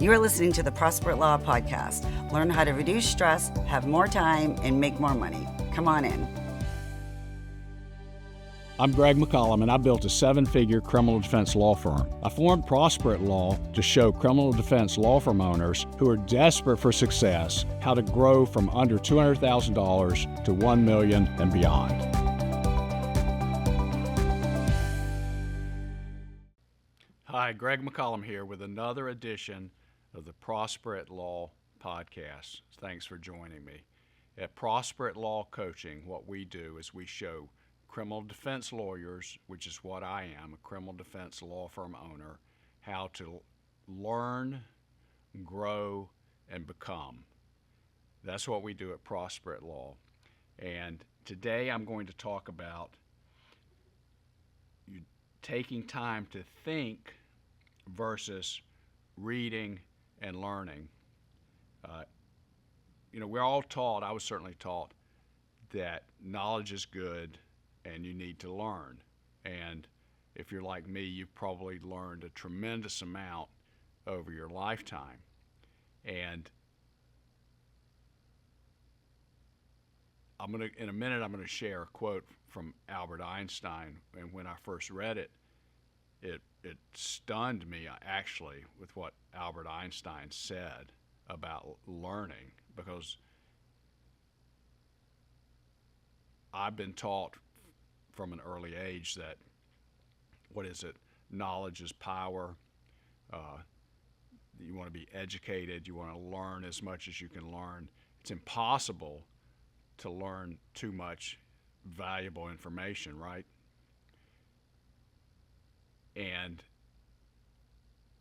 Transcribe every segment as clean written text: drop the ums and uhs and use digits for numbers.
You are listening to the Prosperity Law Podcast. Learn how to reduce stress, have more time, and make more money. Come on in. I'm Greg McCollum, and I built a 7-figure criminal defense law firm. I formed Prosperity Law to show criminal defense law firm owners who are desperate for success how to grow from under $200,000 to $1 million and beyond. Hi, Greg McCollum here with another edition of the Prosperity Law Podcast. Thanks for joining me. At Prosperity Law Coaching, what we do is we show criminal defense lawyers, which is what I am, a criminal defense law firm owner, how to learn, grow, and become. That's what we do at Prosperity Law. And today I'm going to talk about you taking time to think versus reading and learning. We're all taught, I was certainly taught, that knowledge is good and you need to learn. And if you're like me, you've probably learned a tremendous amount over your lifetime. And in a minute, I'm going to share a quote from Albert Einstein. And when I first read it, it stunned me, actually, with what Albert Einstein said about learning, because I've been taught from an early age that, knowledge is power. You want to be educated. You want to learn as much as you can learn. It's impossible to learn too much valuable information, right? And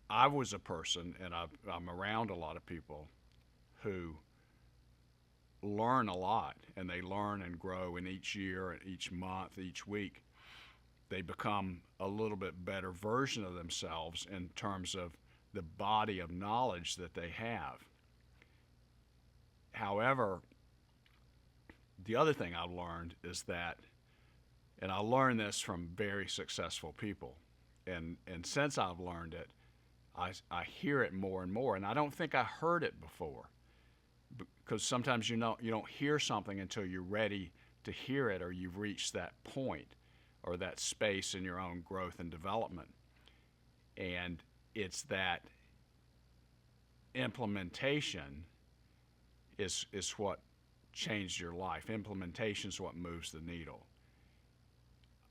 I was a person, and I'm around a lot of people who learn a lot, and they learn and grow, and each year, and each month, each week, they become a little bit better version of themselves in terms of the body of knowledge that they have. However, the other thing I've learned is that, and I learned this from very successful people, and since I've learned it, I hear it more and more, and I don't think I heard it before, because sometimes you don't hear something until you're ready to hear it, or you've reached that point or that space in your own growth and development. And it's that implementation is what changed your life. Implementation is what moves the needle.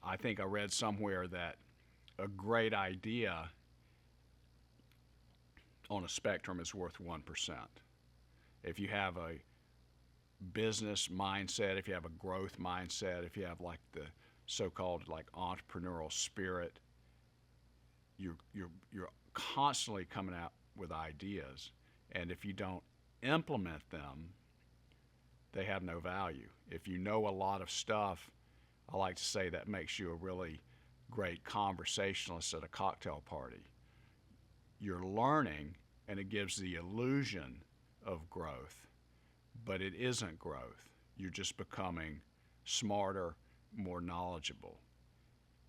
I think I read somewhere that a great idea on a spectrum is worth 1%. If you have a business mindset, if you have a growth mindset, if you have like the so-called like entrepreneurial spirit, you're constantly coming out with ideas, and if you don't implement them, they have no value. If you know a lot of stuff, I like to say that makes you a really great conversationalist at a cocktail party. You're learning, and it gives the illusion of growth, but it isn't growth. You're just becoming smarter, more knowledgeable.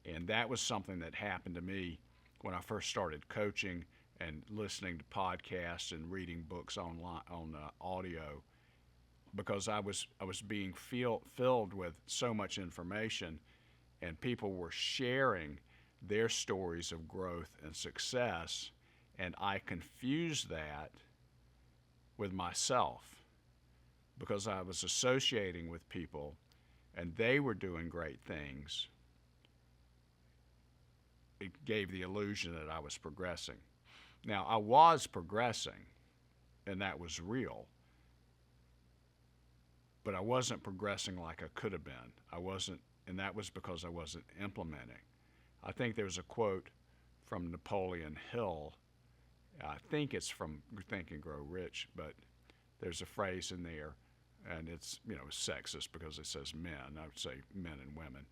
And that was something that happened to me when I first started coaching and listening to podcasts and reading books online on audio, because I was being filled with so much information, and people were sharing their stories of growth and success, and I confused that with myself, because I was associating with people and they were doing great things. It gave the illusion that I was progressing. Now, I was progressing, and that was real, but I wasn't progressing like I could have been. I wasn't, and that was because I wasn't implementing. I think there's a quote from Napoleon Hill. I think it's from Think and Grow Rich, but there's a phrase in there, and it's sexist because it says men. I would say men and women.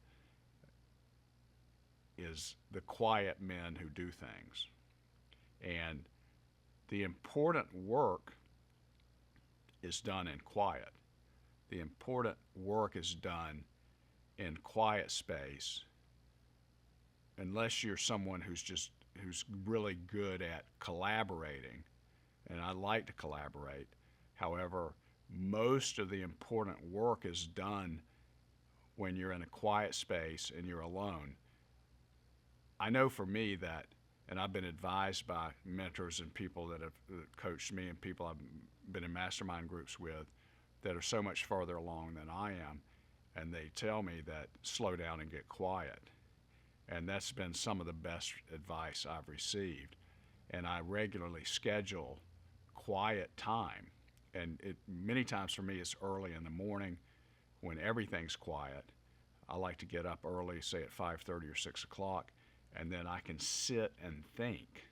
Is the quiet men who do things. And the important work is done in quiet. The important work is done in quiet space, unless you're someone who's really good at collaborating and I like to collaborate. However, most of the important work is done when you're in a quiet space and you're alone. I know for me that, and I've been advised by mentors and people that have coached me and people I've been in mastermind groups with that are so much farther along than I am, and they tell me that slow down and get quiet. And that's been some of the best advice I've received. And I regularly schedule quiet time. And many times for me, it's early in the morning when everything's quiet. I like to get up early, say at 5:30 or 6 o'clock, and then I can sit and think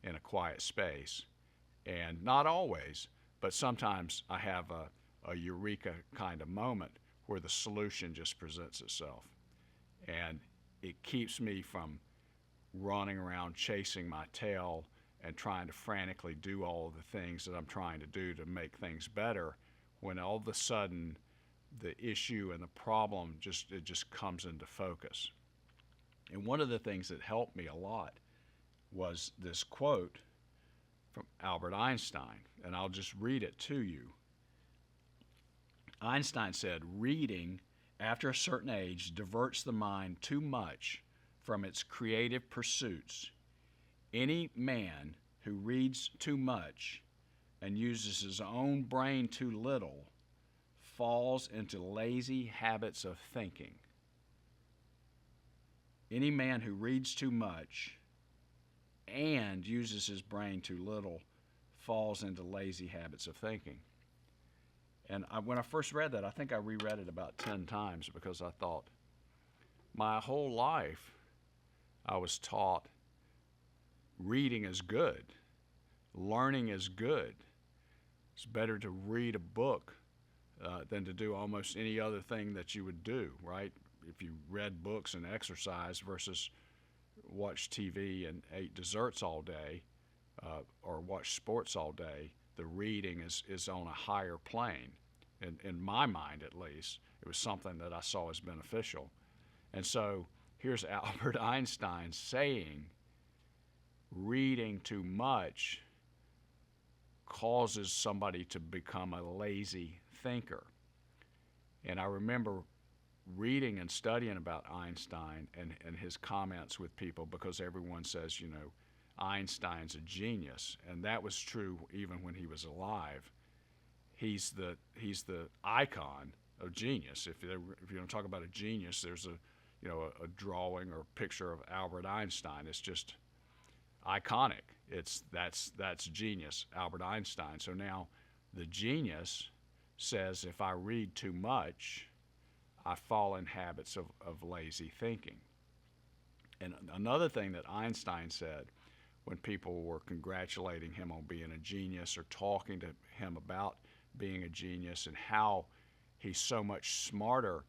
in a quiet space. And not always, but sometimes I have a eureka kind of moment where the solution just presents itself. And it keeps me from running around chasing my tail and trying to frantically do all of the things that I'm trying to do to make things better, when all of a sudden the issue and the problem just comes into focus. And one of the things that helped me a lot was this quote from Albert Einstein, and I'll just read it to you. Einstein said, "Reading after a certain age diverts the mind too much from its creative pursuits. Any man who reads too much and uses his own brain too little falls into lazy habits of thinking." Any man who reads too much and uses his brain too little falls into lazy habits of thinking. And when I first read that, I think I reread it about 10 times because I thought, my whole life I was taught reading is good, learning is good. It's better to read a book than to do almost any other thing that you would do, right? If you read books and exercise versus watch TV and ate desserts all day or watch sports all day, the reading is on a higher plane. In my mind, at least, it was something that I saw as beneficial. And so here's Albert Einstein saying, reading too much causes somebody to become a lazy thinker. And I remember reading and studying about Einstein and his comments with people, because everyone says, Einstein's a genius. And that was true even when he was alive. He's the icon of genius. If you don't talk about a genius, there's a drawing or picture of Albert Einstein. It's just iconic. That's genius, Albert Einstein. So now the genius says if I read too much, I fall in habits of lazy thinking. And another thing that Einstein said when people were congratulating him on being a genius or talking to him about being a genius and how he's so much smarter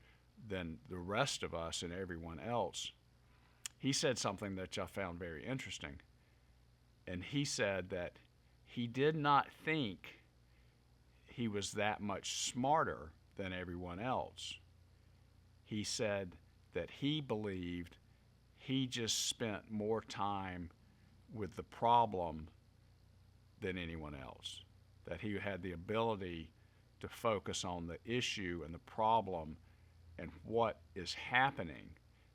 than the rest of us and everyone else, he said something that I found very interesting. And he said that he did not think he was that much smarter than everyone else. He said that he believed he just spent more time with the problem than anyone else, that he had the ability to focus on the issue and the problem and what is happening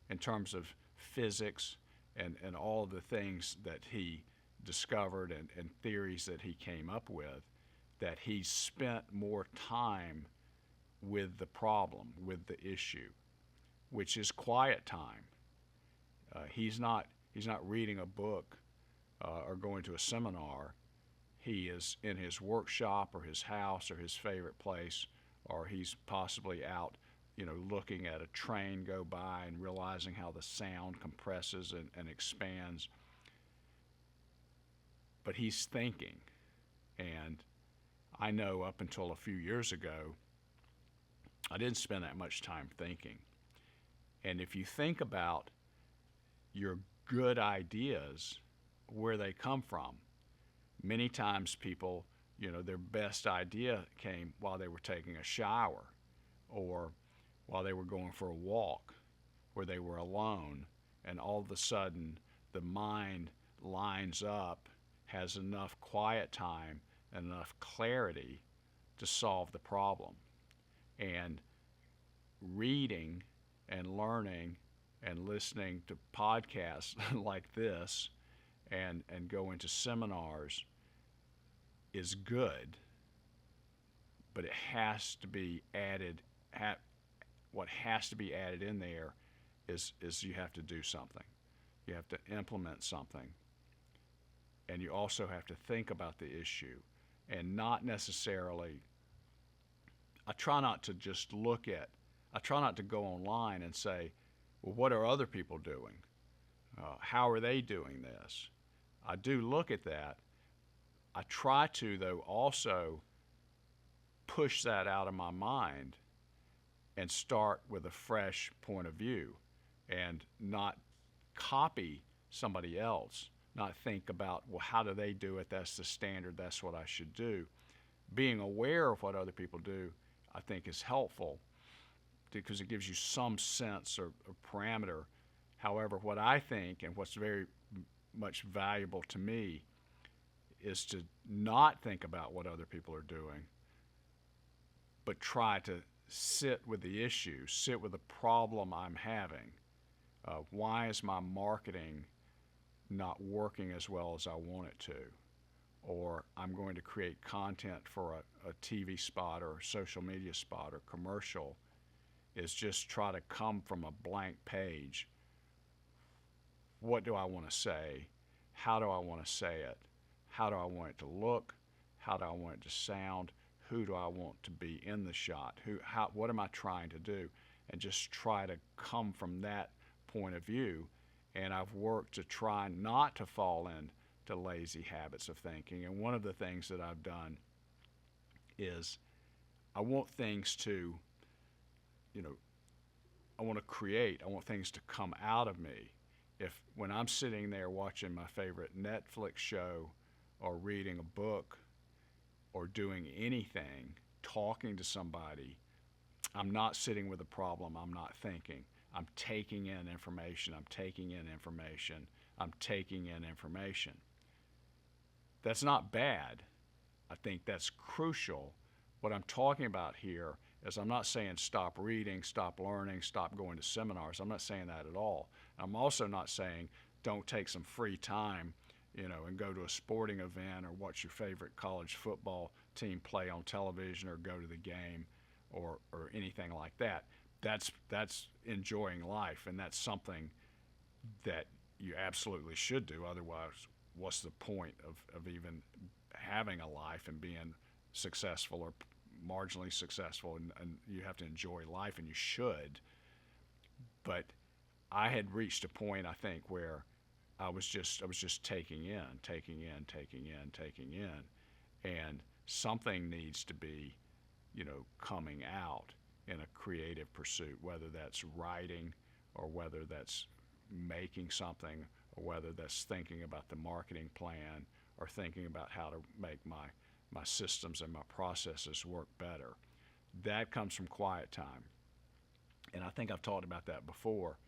in terms of physics and all of the things that he discovered and theories that he came up with, that he spent more time with the problem, with the issue, which is quiet time. He's not reading a book or going to a seminar. He is in his workshop or his house or his favorite place, or he's possibly out, looking at a train go by and realizing how the sound compresses and expands. But he's thinking. And I know up until a few years ago, I didn't spend that much time thinking. And if you think about your good ideas, where they come from, many times people, their best idea came while they were taking a shower or while they were going for a walk, where they were alone, and all of a sudden the mind lines up has enough quiet time and enough clarity to solve the problem. And reading and learning and listening to podcasts like this and going to seminars is good, but it has to be added. What has to be added in there is you have to do something. You have to implement something. And you also have to think about the issue and not necessarily, I try not to go online and say, well, what are other people doing? How are they doing this? I do look at that. I try to, though, also push that out of my mind and start with a fresh point of view and not copy somebody else, not think about, well, how do they do it? That's the standard. That's what I should do. Being aware of what other people do, I think, is helpful because it gives you some sense or parameter. However, what I think and what's very much valuable to me is to not think about what other people are doing, but try to sit with the issue, sit with the problem I'm having. Why is my marketing not working as well as I want it to? Or I'm going to create content for a TV spot or a social media spot or commercial, is just try to come from a blank page. What do I want to say? How do I want to say it? How do I want it to look? How do I want it to sound? Who do I want to be in the shot? What am I trying to do? And just try to come from that point of view. And I've worked to try not to fall into lazy habits of thinking. And one of the things that I've done is I want things to, I want things to come out of me. When I'm sitting there watching my favorite Netflix show or reading a book or doing anything, talking to somebody, I'm not sitting with a problem. I'm not thinking. I'm taking in information. I'm taking in information. I'm taking in information. That's not bad. I think that's crucial. What I'm talking about here is I'm not saying stop reading, stop learning, stop going to seminars. I'm not saying that at all. I'm also not saying don't take some free time, and go to a sporting event or watch your favorite college football team play on television or go to the game or anything like that. That's enjoying life, and that's something that you absolutely should do. Otherwise, what's the point of even having a life and being successful or marginally successful? And you have to enjoy life, and you should. But I had reached a point, I think, where I was just taking in, and something needs to be, coming out in a creative pursuit, whether that's writing or whether that's making something or whether that's thinking about the marketing plan or thinking about how to make my systems and my processes work better. That comes from quiet time. And I think I've talked about that before.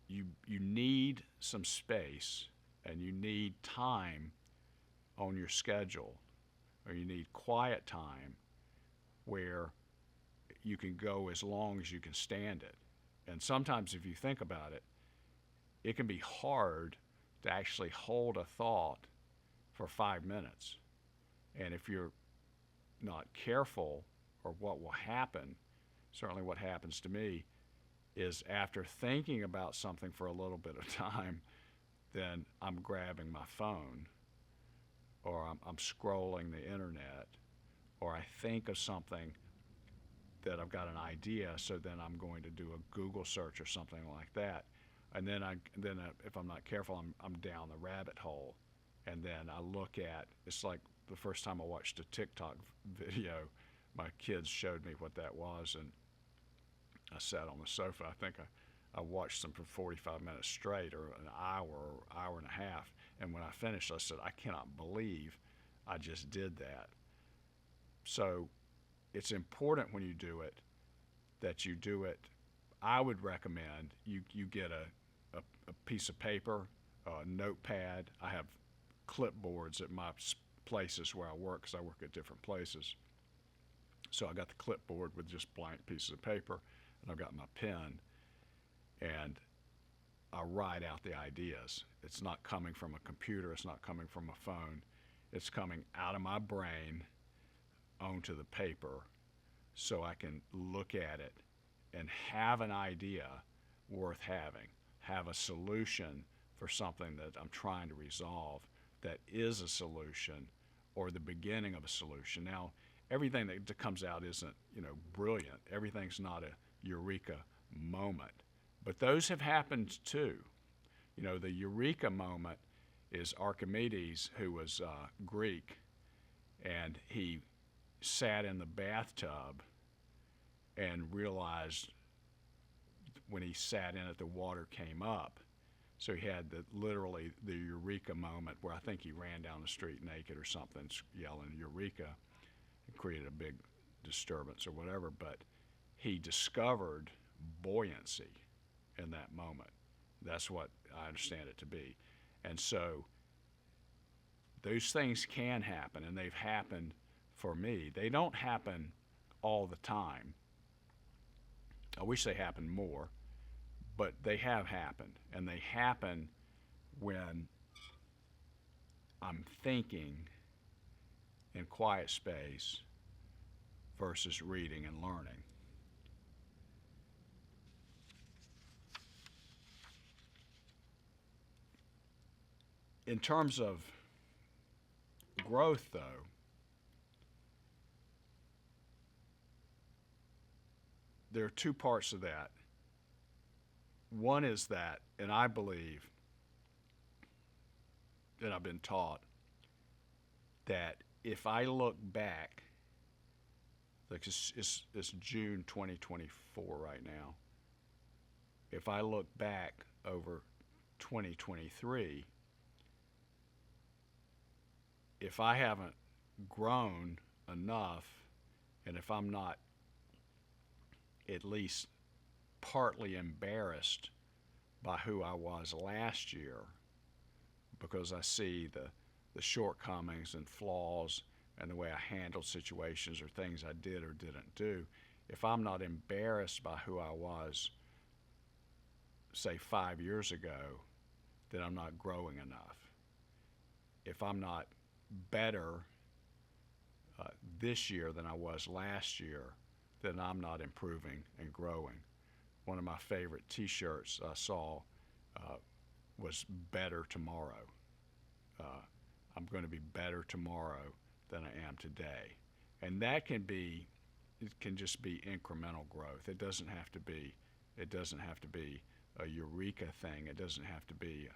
You need some space and you need time on your schedule, or you need quiet time where you can go as long as you can stand it. And sometimes if you think about it, it can be hard to actually hold a thought for 5 minutes. And if you're not careful, or what will happen, certainly what happens to me, is after thinking about something for a little bit of time, then I'm grabbing my phone, or I'm scrolling the internet, or I think of something that I've got an idea, so then I'm going to do a Google search or something like that. And then if I'm not careful, I'm down the rabbit hole. And then I look at, it's like the first time I watched a TikTok video, my kids showed me what that was, and I sat on the sofa. I think I watched them for 45 minutes straight, or an hour or hour and a half. And when I finished, I said, I cannot believe I just did that. So it's important when you do it that you do it. I would recommend you get a piece of paper, notepad. I have clipboards at my places where I work because I work at different places. So I got the clipboard with just blank pieces of paper, and I've got my pen, and I write out the ideas. It's not coming from a computer. It's not coming from a phone. It's coming out of my brain onto the paper so I can look at it and have an idea worth having, have a solution for something that I'm trying to resolve that is a solution or the beginning of a solution. Now, everything that comes out isn't, brilliant. Everything's not a eureka moment. But those have happened too. The eureka moment is Archimedes, who was Greek, and he sat in the bathtub and realized when he sat in it, the water came up. So he had literally the eureka moment where I think he ran down the street naked or something, yelling eureka, and created a big disturbance or whatever. But he discovered buoyancy in that moment. That's what I understand it to be. And so those things can happen, and they've happened for me. They don't happen all the time. I wish they happened more, but they have happened, and they happen when I'm thinking in quiet space versus reading and learning. In terms of growth, though, there are two parts of that. One is that, and I believe that I've been taught that if I look back, like it's June 2024 right now, if I look back over 2023, if I haven't grown enough, and if I'm not at least partly embarrassed by who I was last year, because I see the shortcomings and flaws and the way I handled situations or things I did or didn't do, if I'm not embarrassed by who I was, say 5 years ago, then I'm not growing enough. If I'm not better this year than I was last year, then I'm not improving and growing. One of my favorite T-shirts I saw was "Better Tomorrow." I'm going to be better tomorrow than I am today, and it can just be incremental growth. It doesn't have to be a eureka thing. It doesn't have to be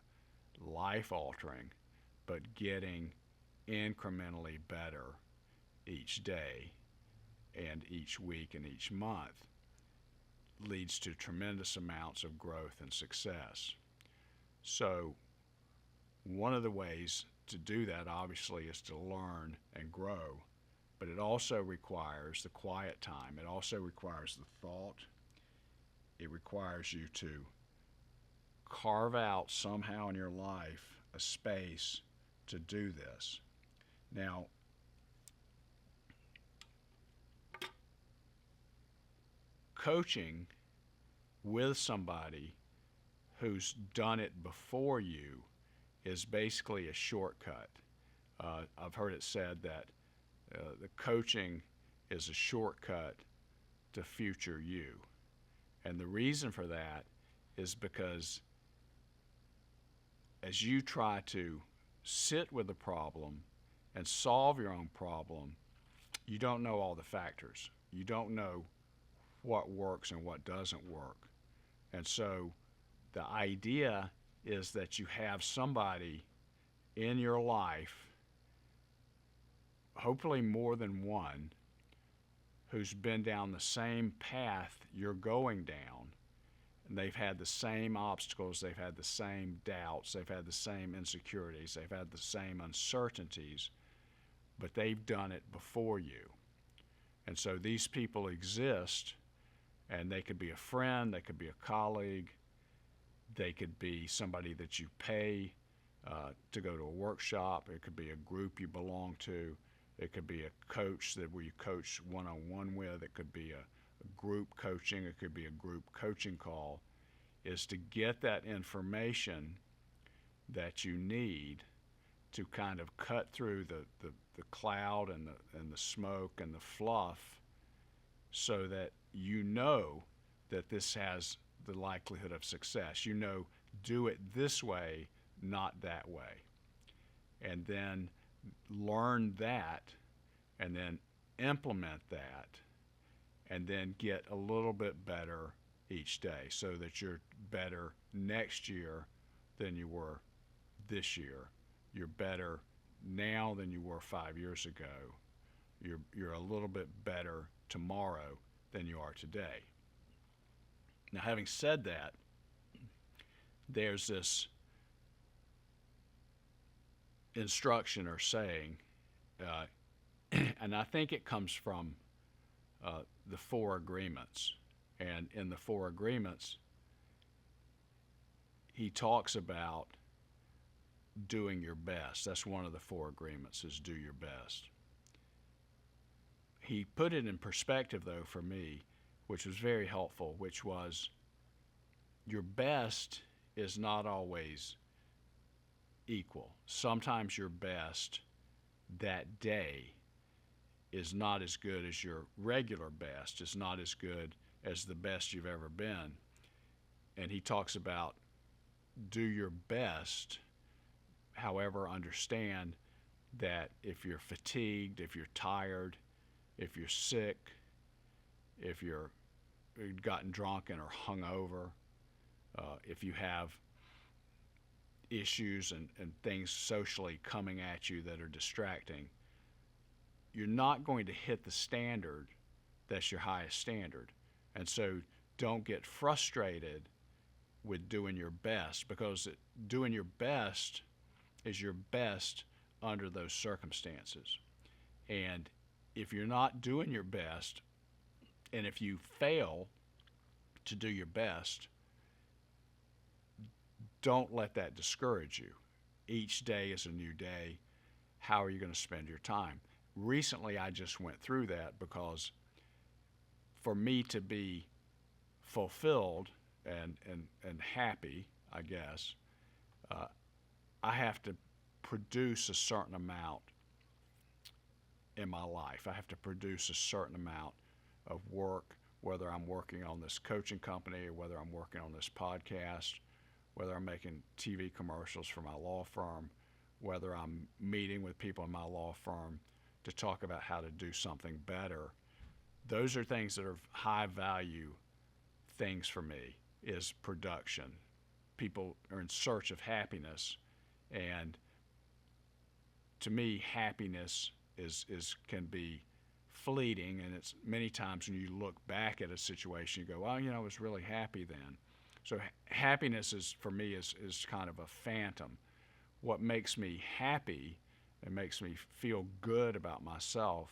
life altering, but getting incrementally better each day and each week and each month leads to tremendous amounts of growth and success. So one of the ways to do that, obviously, is to learn and grow, but it also requires the quiet time. It also requires the thought. It requires you to carve out somehow in your life a space to do this. Now, coaching with somebody who's done it before you is basically a shortcut. I've heard it said that the coaching is a shortcut to future you. And the reason for that is because as you try to sit with the problem and solve your own problem, you don't know all the factors. You don't know what works and what doesn't work. And so the idea is that you have somebody in your life, hopefully more than one, who's been down the same path you're going down. And they've had the same obstacles, they've had the same doubts, they've had the same insecurities, they've had the same uncertainties, but they've done it before you. And so these people exist, and they could be a friend, they could be a colleague, they could be somebody that you pay to go to a workshop. It could be a group you belong to. It could be a coach where you coach one-on-one with. It could be a group coaching. It could be a group coaching call. Is to get that information that you need to kind of cut through the cloud and the smoke and the fluff, so that you know that this has the likelihood of success. You know, do it this way, not that way. And then learn that, and then implement that, and then get a little bit better each day, so that you're better next year than you were this year. You're better now than you were 5 years ago. You're a little bit better tomorrow than you are today. Now, having said that, there's this instruction or saying, and I think it comes from the Four Agreements. And in the Four Agreements, he talks about doing your best. That's one of the Four Agreements, is do your best. He put it in perspective, though, for me, which was very helpful, which was your best is not always equal. Sometimes your best that day is not as good as your regular best. It's not as good as the best you've ever been. And he talks about do your best. However, understand that if you're fatigued, if you're tired, if you're sick, if you've gotten drunken or hungover, if you have issues and things socially coming at you that are distracting, you're not going to hit the standard that's your highest standard. And so don't get frustrated with doing your best, because doing your best is your best under those circumstances. And if you're not doing your best, and if you fail to do your best, don't let that discourage you. Each day is a new day. How are you going to spend your time? Recently, I just went through that, because for me to be fulfilled and happy, I guess, I have to produce a certain amount in my life. I have to produce a certain amount of work, whether I'm working on this coaching company or whether I'm working on this podcast, whether I'm making TV commercials for my law firm, whether I'm meeting with people in my law firm to talk about how to do something better. Those are things that are high value things for me, is production. People are in search of happiness, and to me, happiness can be fleeting, and it's many times when you look back at a situation, you go, well, I was really happy then. So happiness for me is kind of a phantom. What makes me happy and makes me feel good about myself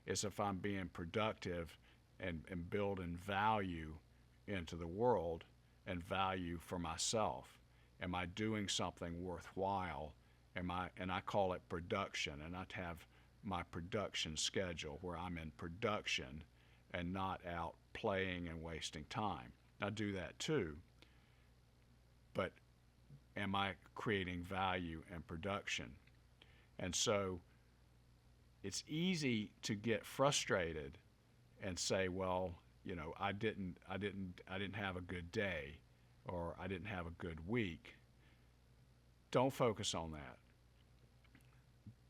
is if I'm being productive and building value into the world and value for myself. Am I doing something worthwhile? And I call it production, and I have my production schedule where I'm in production and not out playing and wasting time. I do that too, but am I creating value and production? And so it's easy to get frustrated and say, well, I didn't have a good day, or I didn't have a good week. Don't focus on that.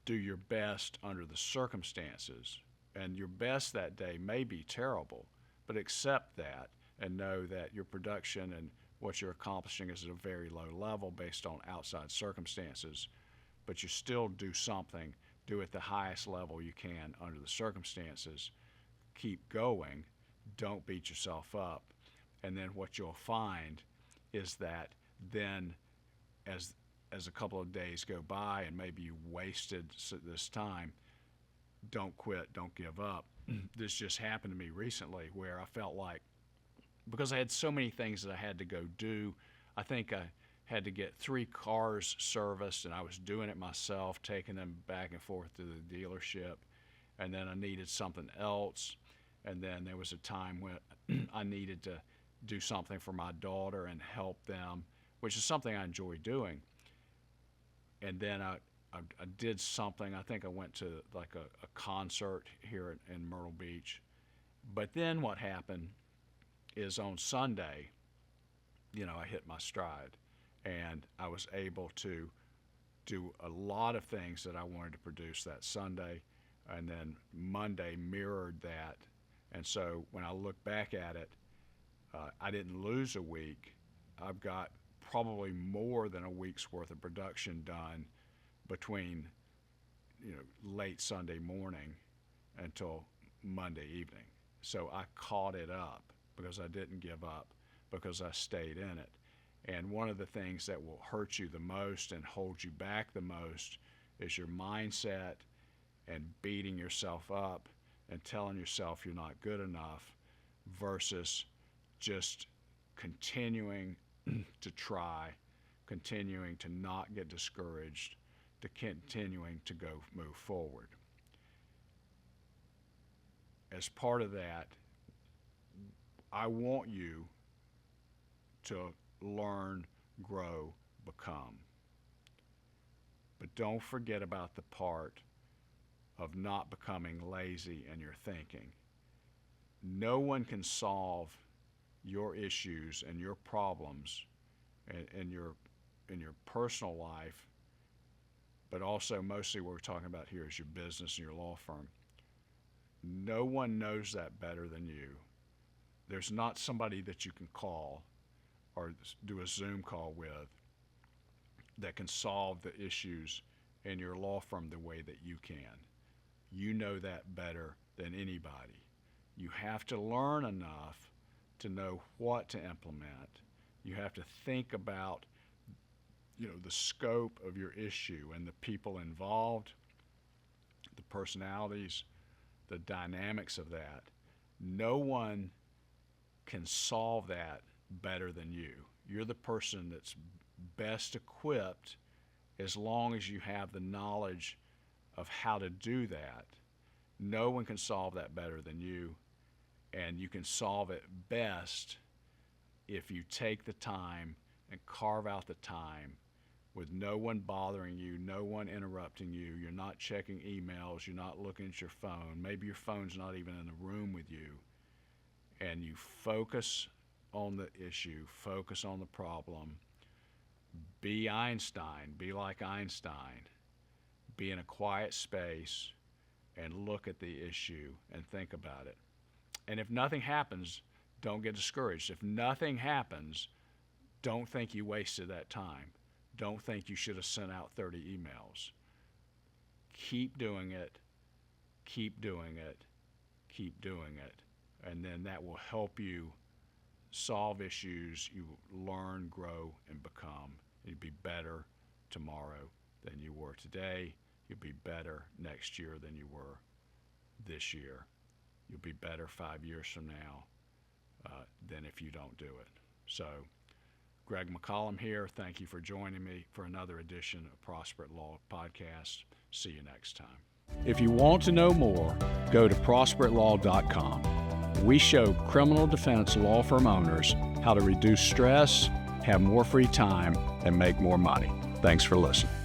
Do your best under the circumstances, and your best that day may be terrible, but accept that and know that your production and what you're accomplishing is at a very low level based on outside circumstances, but you still do something. Do it the highest level you can under the circumstances. Keep going. Don't beat yourself up. And then what you'll find is that then as a couple of days go by and maybe you wasted this time, don't quit, don't give up. This just happened to me recently, where I felt like, because I had so many things that I had to go do, I think had to get 3 cars serviced, and I was doing it myself, taking them back and forth to the dealership. And then I needed something else. And then there was a time when I needed to do something for my daughter and help them, which is something I enjoy doing. And then I did something. I think I went to like a concert here in Myrtle Beach. But then what happened is on Sunday, I hit my stride, and I was able to do a lot of things that I wanted to produce that Sunday, and then Monday mirrored that. And so when I look back at it, I didn't lose a week. I've got probably more than a week's worth of production done between late Sunday morning until Monday evening. So I caught it up because I didn't give up, because I stayed in it. And one of the things that will hurt you the most and hold you back the most is your mindset and beating yourself up and telling yourself you're not good enough, versus just continuing to try, continuing to not get discouraged, to continuing to move forward. As part of that, I want you to learn, grow, become. But don't forget about the part of not becoming lazy in your thinking. No one can solve your issues and your problems in your personal life, but also mostly what we're talking about here is your business and your law firm. No one knows that better than you. There's not somebody that you can call or do a Zoom call with that can solve the issues in your law firm the way that you can. You know that better than anybody. You have to learn enough to know what to implement. You have to think about, the scope of your issue and the people involved, the personalities, the dynamics of that. No one can solve that better than you. You're the person that's best equipped, as long as you have the knowledge of how to do that. No one can solve that better than you, and you can solve it best if you take the time and carve out the time with no one bothering you, no one interrupting you. You're not checking emails, you're not looking at your phone. Maybe your phone's not even in the room with you. And you focus on the issue, focus on the problem. Be Einstein, be like Einstein. Be in a quiet space and look at the issue and think about it. And if nothing happens, don't get discouraged. If nothing happens, don't think you wasted that time. Don't think you should have sent out 30 emails. Keep doing it, keep doing it, keep doing it. And then that will help you solve issues. You learn, grow, and become. You'll be better tomorrow than you were today. You'll be better next year than you were this year. You'll be better 5 years from now than if you don't do it. So, Greg McCollum here. Thank you for joining me for another edition of Prosperity Law Podcast. See you next time. If you want to know more, go to prosperitlaw.com. We show criminal defense law firm owners how to reduce stress, have more free time, and make more money. Thanks for listening.